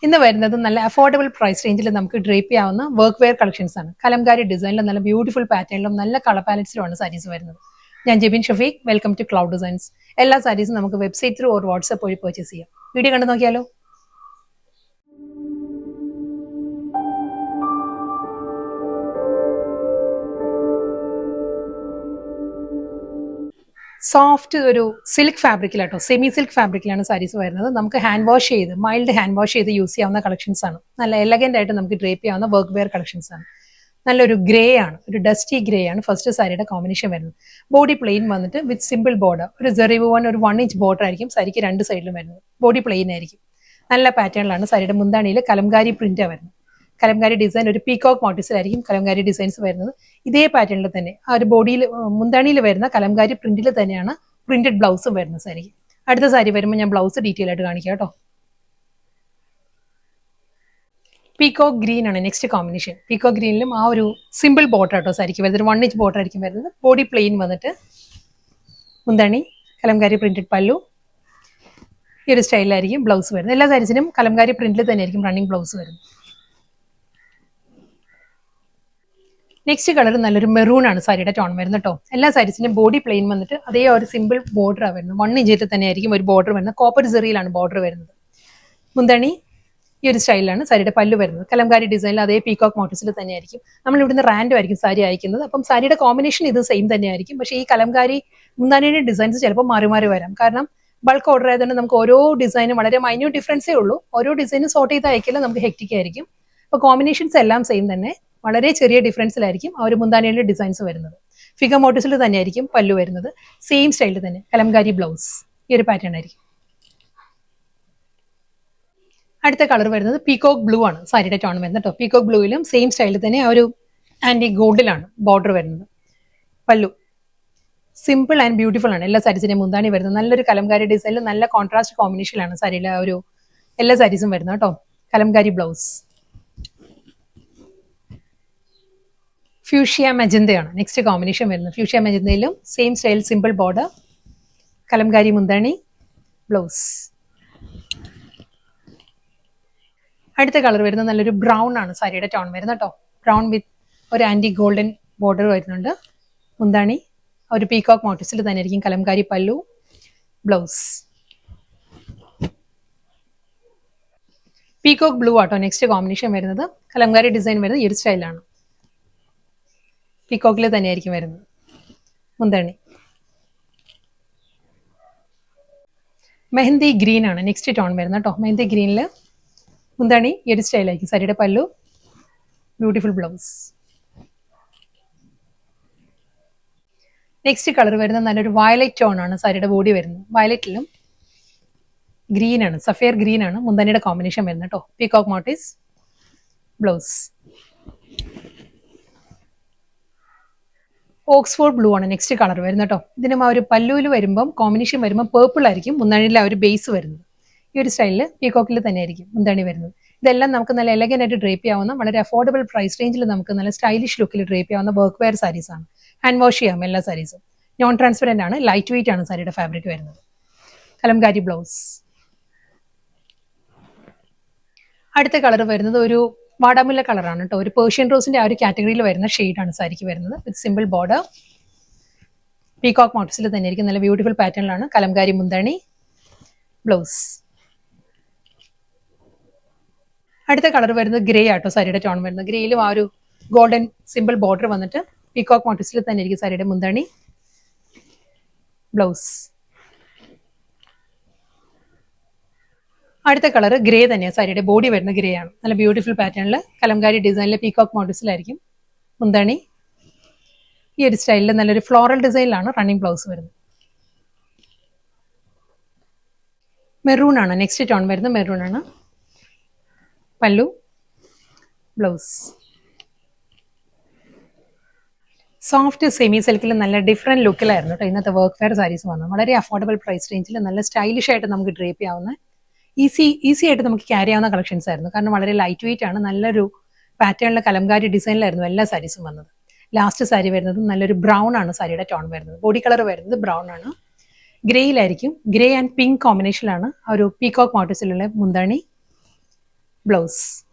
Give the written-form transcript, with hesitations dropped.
ഇന്ന് വരുന്നത് നല്ല അഫോർഡബിൾ പ്രൈസ് റേഞ്ചിൽ നമുക്ക് ഡ്രേപ്പ് ചെയ്യാവുന്ന വർക്ക് വെയർ കളക്ഷൻസ് ആണ്. കലംകാരി ഡിസൈനിലും നല്ല ബ്യൂട്ടിഫുൾ പാറ്റേണിലും നല്ല കളർ പാലറ്റ്സിലുമാണ് സാരീസ് വരുന്നത്. ഞാൻ Jebin Shafeeq, welcome to Cloud Designs. എല്ലാ സാരീസും നമുക്ക് വെബ്സൈറ്റ് ത്രൂ ഓർ വാട്സ്ആപ്പ് വഴി പർച്ചേസ് ചെയ്യാം. വീഡിയോ കണ്ടു നോക്കിയാലോ. സോഫ്റ്റ് ഒരു സിൽക്ക് ഫാബ്രിക്കിലാട്ടോ, സെമി സിൽക്ക് ഫാബ്രിക്കിലാണ് സാരീസ് വരുന്നത്. നമുക്ക് ഹാൻഡ് വാഷ് ചെയ്ത് മൈൽഡ് ഹാൻഡ് വാഷ് ചെയ്ത് യൂസ് ചെയ്യാവുന്ന കളക്ഷൻസ് ആണ്. നല്ല എലഗന്റ് ആയിട്ട് നമുക്ക് ഡ്രേപ്പ് ചെയ്യാവുന്ന വർക്ക് വെയർ കളക്ഷൻസ് ആണ്. നല്ലൊരു ഗ്രേ ആണ്, ഒരു ഡസ്റ്റി ഗ്രേ ആണ് ഫസ്റ്റ് സാരിയുടെ കോമ്പിനേഷൻ വരുന്നത്. ബോഡി പ്ലെയിൻ വന്നിട്ട് വിത്ത് സിമ്പിൾ ബോർഡർ, ഒരു ജെറിവോൺ ഒരു 1 ഇഞ്ച് ബോർഡർ ആയിരിക്കും സാരിക്ക് രണ്ട് സൈഡിലും വരുന്നത്. ബോഡി പ്ലെയിൻ ആയിരിക്കും. നല്ല പാറ്റേണിലാണ് സാരിയുടെ മുന്താണിയിൽ കലംകാരി പ്രിന്റാണ് വരുന്നത്. കലംകാരി ഡിസൈൻ ഒരു പീകോക്ക് മോട്ടീവ്സിലായിരിക്കും കലംകാരി ഡിസൈൻസ് വരുന്നത്. ഇതേ പാറ്റേണിൽ തന്നെ ആ ഒരു ബോഡിയിൽ മുന്താണിയിൽ വരുന്ന കലംകാരി പ്രിന്റിൽ തന്നെയാണ് പ്രിന്റഡ് ബ്ലൗസും വരുന്നത് സാരിക്ക്. അടുത്ത സാരി വരുമ്പോൾ ഞാൻ ബ്ലൗസ് ഡീറ്റെയിൽ ആയിട്ട് കാണിക്കാം കേട്ടോ. പീകോക്ക് ഗ്രീൻ ആണ് നെക്സ്റ്റ് കോമ്പിനേഷൻ. പീകോക്ക് ഗ്രീനിലും ആ ഒരു സിമ്പിൾ ബോർഡർ കേട്ടോ സാരിക്ക് വരുന്നത്. ഒരു 1 ഇഞ്ച് ബോർഡർ ആയിരിക്കും വരുന്നത്. ബോഡി പ്ലെയിൻ വന്നിട്ട് മുന്താണി കലംകാരി പ്രിന്റഡ് പല്ലു, ഈ ഒരു സ്റ്റൈലിലായിരിക്കും ബ്ലൗസ് വരുന്നത്. എല്ലാ സാരീസിനും കലംകാരി പ്രിന്റിൽ തന്നെ ആയിരിക്കും റണ്ണിങ് ബ്ലൗസ് വരുന്നത്. നെക്സ്റ്റ് കളർ നല്ലൊരു മെറൂൺ ആണ് സാരിയുടെ ടോൺ വരുന്നത് കേട്ടോ. എല്ലാ സാരീസിന്റെ ബോഡി പ്ലെയിൻ വന്നിട്ട് അതേ ഒരു സിമ്പിൾ ബോർഡർ ആണ് വരുന്നത്. 1 ഇഞ്ചിൽ തന്നെ ആയിരിക്കും ഒരു ബോർഡർ വരുന്നത്. കോപ്പർ ജെറിയിലാണ് ബോർഡർ വരുന്നത്. മുന്താണി ഈ ഒരു സ്റ്റൈലിലാണ് സാരിയുടെ പല്ലു വരുന്നത്. കലംകാരി ഡിസൈനിൽ അതേ പീകോക്ക് മോട്ടീവ്സിൽ തന്നെ ആയിരിക്കും. നമ്മൾ ഇവിടുന്ന് റാൻഡം ആയിരിക്കും സാരി അയക്കുന്നത്. അപ്പം സാരിയുടെ കോമ്പിനേഷൻ ഇത് സെയിം തന്നെ ആയിരിക്കും. പക്ഷേ ഈ കലംകാരി മുന്താനിയുടെ ഡിസൈൻസ് ചിലപ്പോൾ മാറി മാറി വരാം. കാരണം ബൾക്ക് ഓർഡർ ആയതുകൊണ്ട് നമുക്ക് ഓരോ ഡിസൈനും വളരെ മൈന്യൂട്ട് ഡിഫറൻസേ ഉള്ളൂ. ഓരോ ഡിസൈനും സോർട്ട് ചെയ്ത് അയക്കില്ല, നമുക്ക് ഹെക്റ്റിക് ആയിരിക്കും. അപ്പോൾ കോമ്പിനേഷൻസ് എല്ലാം സെയിം തന്നെ, വളരെ ചെറിയ ഡിഫറൻസിലായിരിക്കും ആ ഒരു മുന്താനിയുടെ ഡിസൈൻസ് വരുന്നത്. ഫിഗർ മോട്ടീവ്സിൽ തന്നെ ആയിരിക്കും പല്ലു വരുന്നത്. സെയിം സ്റ്റൈലിൽ തന്നെ കലംകാരി ബ്ലൗസ്, ഈ ഒരു പാറ്റേൺ ആയിരിക്കും. അടുത്ത കളർ വരുന്നത് പീകോക്ക് ബ്ലൂ ആണ് സാരിയുടെ ടോൺ വരുന്നത് കേട്ടോ. പീകോക്ക് ബ്ലൂയിലും സെയിം സ്റ്റൈലിൽ തന്നെ ആ ഒരു ആന്റി ഗോൾഡിലാണ് ബോർഡർ വരുന്നത്. പല്ലു സിമ്പിൾ ആൻഡ് ബ്യൂട്ടിഫുൾ ആണ്. എല്ലാ സാരീസിന്റെയും മുന്താണി വരുന്നത് നല്ലൊരു കലംകാരി ഡിസൈനിൽ നല്ല കോൺട്രാസ്റ്റ് കോമ്പിനേഷനിലാണ് സാരിയിലെ ഒരു എല്ലാ സാരീസും വരുന്നത് കേട്ടോ. കലംകാരി ബ്ലൗസ് ഫ്യൂഷ്യ മെജന്തയാണ് നെക്സ്റ്റ് കോമ്പിനേഷൻ വരുന്നത്. ഫ്യൂഷ്യ മെജന്തയിലും same style simple border, Kalamkari മുന്താണി, ബ്ലൗസ്. അടുത്ത കളർ വരുന്നത് നല്ലൊരു ബ്രൗൺ ആണ് സാരിയുടെ ടോൺ വരുന്നത് കേട്ടോ. ബ്രൗൺ വിത്ത് ഒരു ആന്റി ഗോൾഡൻ ബോർഡർ വരുന്നുണ്ട്. മുന്താണി ഒരു പീകോക്ക് മോട്ടീവ്സിൽ തന്നെ ആയിരിക്കും കലംകാരി പല്ലു, ബ്ലൗസ്. പീകോക്ക് ബ്ലൂ ആട്ടോ നെക്സ്റ്റ് കോമ്പിനേഷൻ വരുന്നത്. കലംകാരി ഡിസൈൻ വരുന്നത് ഈ ഒരു സ്റ്റൈലാണ്. പീകോക്കിൽ തന്നെ ആയിരിക്കും വരുന്നത്. മുന്താണി മെഹന്തി ഗ്രീൻ ആണ് നെക്സ്റ്റ് ടോൺ വരുന്നത് കേട്ടോ. മെഹന്തി ഗ്രീനിൽ മുന്താണി ഈ ഒരു സ്റ്റൈലായിരിക്കും. സാരിയുടെ പല്ലു, ബ്യൂട്ടിഫുൾ ബ്ലൗസ്. നെക്സ്റ്റ് കളർ വരുന്നത് നല്ലൊരു വയലറ്റ് ടോൺ ആണ് സാരിയുടെ ബോഡി വരുന്നത്. വയലറ്റിലും ഗ്രീൻ ആണ്, സഫയർ ഗ്രീൻ ആണ് മുന്താനിയുടെ കോമ്പിനേഷൻ വരുന്നത് കേട്ടോ. Peacock motifs, blouse. Oxford blue ആണ് നെക്സ്റ്റ് കളർ വരുന്നത് കേട്ടോ. ഇതിനും ആ ഒരു പല്ലുവിൽ വരുമ്പം കോമ്പിനേഷൻ വരുമ്പോൾ പേർപ്പിൾ ആയിരിക്കും മുന്താണിയിലെ ആ ഒരു ബേസ് വരുന്നത്. ഈ ഒരു സ്റ്റൈലിൽ പീകോക്കിൽ തന്നെ ആയിരിക്കും മുന്താണി വരുന്നത്. ഇതെല്ലാം നമുക്ക് നല്ല എലഗന്റ് ആയിട്ട് ഡ്രേപ്പ് ചെയ്യാവുന്ന വളരെ അഫോർഡബിൾ പ്രൈസ് റേഞ്ചിൽ നമുക്ക് നല്ല സ്റ്റൈലിഷ് ലുക്കിൽ ഡ്രേപ്പ് ചെയ്യാവുന്ന വർക്ക് വെയർ സാരീസ് ആണ്. ഹാൻഡ് വാഷ് ചെയ്യാം എല്ലാ സാരീസും. നോൺ ട്രാൻസ്പെറന്റ് ആണ്, ലൈറ്റ് വെയിറ്റ് ആണ് സാരിയുടെ ഫാബ്രിക് വരുന്നത്. കലംകാരി ബ്ലൗസ്. അടുത്ത കളർ വരുന്നത് ഒരു വാടാമുല്ല കളറാണ് കേട്ടോ. ഒരു പേർഷ്യൻ റോസിന്റെ ആ ഒരു കാറ്റഗറിയിൽ വരുന്ന ഷെയ്ഡാണ് സാരിക്ക് വരുന്നത്. വിത്ത് സിമ്പിൾ ബോർഡർ, പീകോക്ക് മോട്ടീവ്സിൽ തന്നെ ആയിരിക്കും. നല്ല ബ്യൂട്ടിഫുൾ പാറ്റേണിലാണ് കലംകാരി മുന്താണി, ബ്ലൗസ്. അടുത്ത കളർ വരുന്നത് ഗ്രേ ആട്ടോ സാരിയുടെ ടോൺ വരുന്നത്. ഗ്രേയിലും ആ ഒരു ഗോൾഡൻ സിമ്പിൾ ബോർഡർ വന്നിട്ട് പീകോക്ക് മോട്ടീവ്സിൽ തന്നെ ആയിരിക്കും സാരിയുടെ മുന്താണി, ബ്ലൗസ്. അടുത്ത കളർ ഗ്രേ തന്നെയാണ്. സാരിയുടെ ബോഡി വരുന്ന ഗ്രേ ആണ്. നല്ല ബ്യൂട്ടിഫുൾ പാറ്റേണിൽ കലംകാരി ഡിസൈനിലെ പീകോക്ക് മോട്ടീവ്സിലായിരിക്കും മുന്താണി. ഈ ഒരു സ്റ്റൈലിൽ നല്ലൊരു ഫ്ലോറൽ ഡിസൈനിലാണ് റണ്ണിങ് ബ്ലൗസ് വരുന്നത്. മെറൂൺ ആണ് നെക്സ്റ്റ് ടോൺ വരുന്നത്. മെറൂൺ ആണ് പല്ലു, ബ്ലൗസ്. സോഫ്റ്റ് സെമി സിൽക്കിൽ നല്ല ഡിഫറെന്റ് ലുക്കിലായിരുന്നു കേട്ടോ ഇന്നത്തെ വർക്ക് വെയർ സാരീസ് വന്നത്. വളരെ അഫോർഡബിൾ പ്രൈസ് റേഞ്ചിൽ നല്ല സ്റ്റൈലിഷ് ആയിട്ട് നമുക്ക് ഡ്രേപ്പ് ചെയ്യാവുന്ന ഈസി ആയിട്ട് നമുക്ക് ക്യാരി ആവുന്ന കളക്ഷൻസ് ആയിരുന്നു. കാരണം വളരെ ലൈറ്റ് വെയിറ്റ് ആണ്. നല്ലൊരു പാറ്റേണിലെ കലംകാരി ഡിസൈനിലായിരുന്നു എല്ലാ സാരീസും വന്നത്. ലാസ്റ്റ് സാരി വരുന്നത് നല്ലൊരു ബ്രൗൺ ആണ് സാരിയുടെ ടോൺ വരുന്നത്. ബോഡി കളർ വരുന്നത് ബ്രൗൺ ആണ്. ഗ്രേയിലായിരിക്കും. ഗ്രേ ആൻഡ് പിങ്ക് കോമ്പിനേഷനിലാണ് ആ ഒരു പീകോക്ക് മോട്ടീവ്സിലുള്ള മുന്താണി, ബ്ലൗസ്.